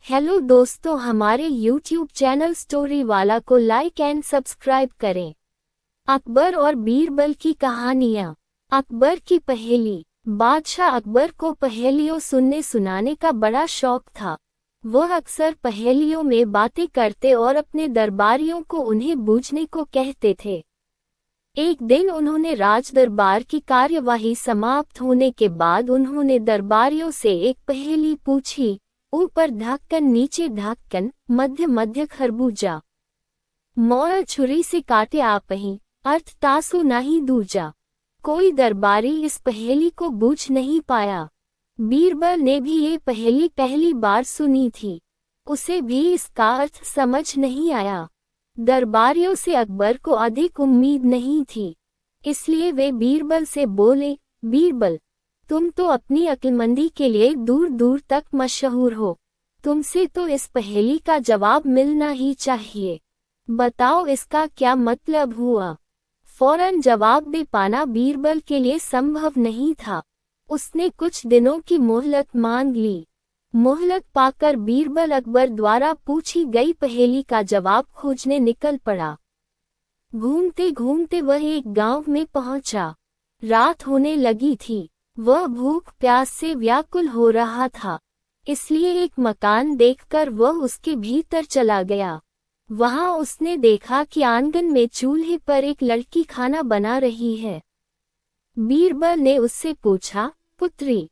Hello दोस्तों, हमारे YouTube channel story वाला को लाइक एंड सब्सक्राइब करें। अकबर और बीरबल की कहानियाँ। अकबर की पहेली। बादशाह अकबर को पहेलियों सुनने सुनाने का बड़ा शौक था। वह अक्सर पहेलियों में बातें करते और अपने दरबारियों को उन्हें बूझने को कहते थे। एक दिन उन्होंने राज दरबार की कार्यवाही समाप्त होने के बाद उन्होंने दरबारियों से एक पहेली पूछी। ऊपर ढक्कन नीचे ढक्कन, मध्य मध्य खरबूजा। मोर छुरी से काटे आपही, अर्थ तासु नहीं दूजा। कोई दरबारी इस पहेली को बूझ नहीं पाया। बीरबल ने भी ये पहेली पहली बार सुनी थी। उसे भी इसका अर्थ समझ नहीं आया। दरबारियों से अकबर को अधिक उम्मीद नहीं थी, इसलिए वे बीरबल से बोले, बीरबल, तुम तो अपनी अक्लमंदी के लिए दूर दूर तक मशहूर हो। तुमसे तो इस पहेली का जवाब मिलना ही चाहिए। बताओ इसका क्या मतलब हुआ। फौरन जवाब दे पाना बीरबल के लिए संभव नहीं था। उसने कुछ दिनों की मोहलत मांग ली। मोहलत पाकर बीरबल अकबर द्वारा पूछी गई पहेली का जवाब खोजने निकल पड़ा। घूमते घूमते वह एक गांव में पहुंचा। रात होने लगी थी। वह भूख प्यास से व्याकुल हो रहा था, इसलिए एक मकान देखकर वह उसके भीतर चला गया। वहां उसने देखा कि आंगन में चूल्हे पर एक लड़की खाना बना रही है। बीरबल ने उससे पूछा, पुत्री,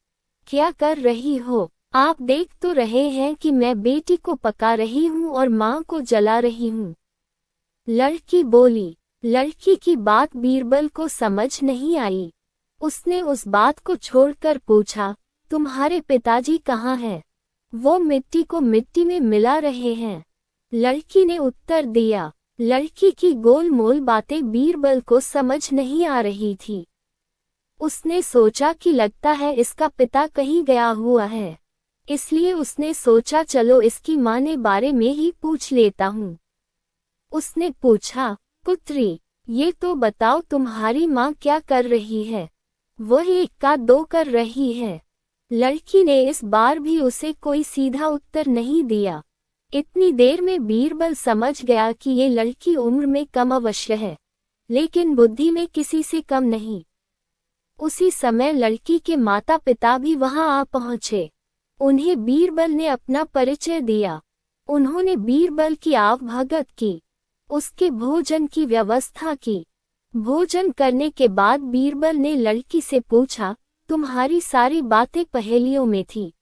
क्या कर रही हो? आप देख तो रहे हैं कि मैं बेटी को पका रही हूँ और माँ को जला रही हूँ। लड़की बोली। लड़की की बात बीरबल को समझ नहीं आई। उसने उस बात को छोड़कर पूछा, तुम्हारे पिताजी कहाँ हैं? वो मिट्टी को मिट्टी में मिला रहे हैं। लड़की ने उत्तर दिया। लड़की की गोलमोल बातें बीरबल को समझ नहीं आ रही थी। उसने सोचा कि लगता है इसका पिता कहीं गया हुआ है, इसलिए उसने सोचा चलो इसकी माँ ने बारे में ही पूछ लेता हूँ। उसने पूछा, पुत्री, ये तो बताओ तुम्हारी माँ क्या कर रही है? वह एक का दो कर रही है। लड़की ने इस बार भी उसे कोई सीधा उत्तर नहीं दिया। इतनी देर में बीरबल समझ गया कि ये लड़की उम्र में कम अवश्य है, लेकिन बुद्धि में किसी से कम नहीं। उसी समय लड़की के माता पिता भी वहां आ पहुंचे। उन्हें बीरबल ने अपना परिचय दिया। उन्होंने बीरबल की आवभगत की, उसके भोजन की व्यवस्था की। भोजन करने के बाद बीरबल ने लड़की से पूछा, तुम्हारी सारी बातें पहेलियों में थी,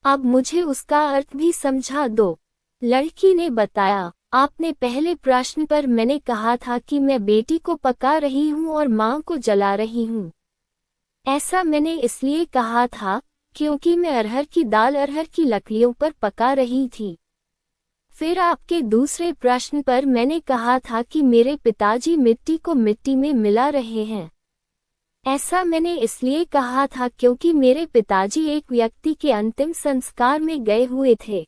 अब मुझे उसका अर्थ भी समझा दो। लड़की ने बताया, आपने पहले प्रश्न पर मैंने कहा था कि मैं बेटी को पका रही हूँ और माँ को जला रही हूँ। ऐसा मैंने इसलिए कहा था क्योंकि मैं अरहर की दाल अरहर की लकड़ियों पर पका रही थी। फिर आपके दूसरे प्रश्न पर मैंने कहा था कि मेरे पिताजी मिट्टी को मिट्टी में मिला रहे हैं। ऐसा मैंने इसलिए कहा था क्योंकि मेरे पिताजी एक व्यक्ति के अंतिम संस्कार में गए हुए थे।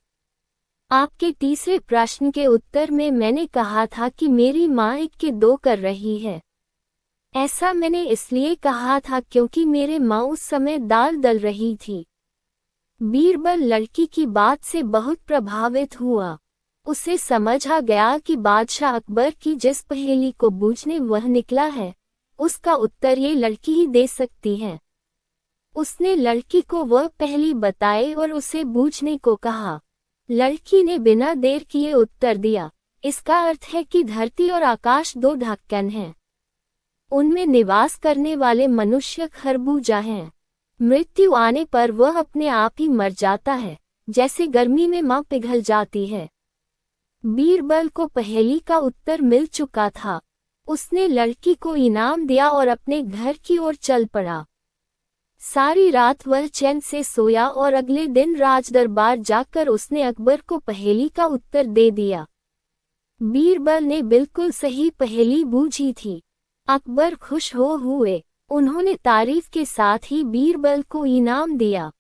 आपके तीसरे प्रश्न के उत्तर में मैंने कहा था कि मेरी माँ एक के दो कर रही है। ऐसा मैंने इसलिए कहा था क्योंकि मेरे माँ उस समय दाल दल रही थी। बीरबल लड़की की बात से बहुत प्रभावित हुआ। उसे समझ आ गया कि बादशाह अकबर की जिस पहेली को बूझने वह निकला है, उसका उत्तर ये लड़की ही दे सकती है। उसने लड़की को वह पहेली बताई और उसे बूझने को कहा। लड़की ने बिना देर किए उत्तर दिया, इसका अर्थ है कि धरती और आकाश दो ढक्कन हैं। उनमें निवास करने वाले मनुष्य खरबूजा हैं। मृत्यु आने पर वह अपने आप ही मर जाता है, जैसे गर्मी में माँ पिघल जाती है। बीरबल को पहेली का उत्तर मिल चुका था। उसने लड़की को इनाम दिया और अपने घर की ओर चल पड़ा। सारी रात वह चैन से सोया और अगले दिन राजदरबार जाकर उसने अकबर को पहेली का उत्तर दे दिया। बीरबल ने बिल्कुल सही पहेली बूझी थी। अकबर खुश हुए। उन्होंने तारीफ के साथ ही बीरबल को इनाम दिया।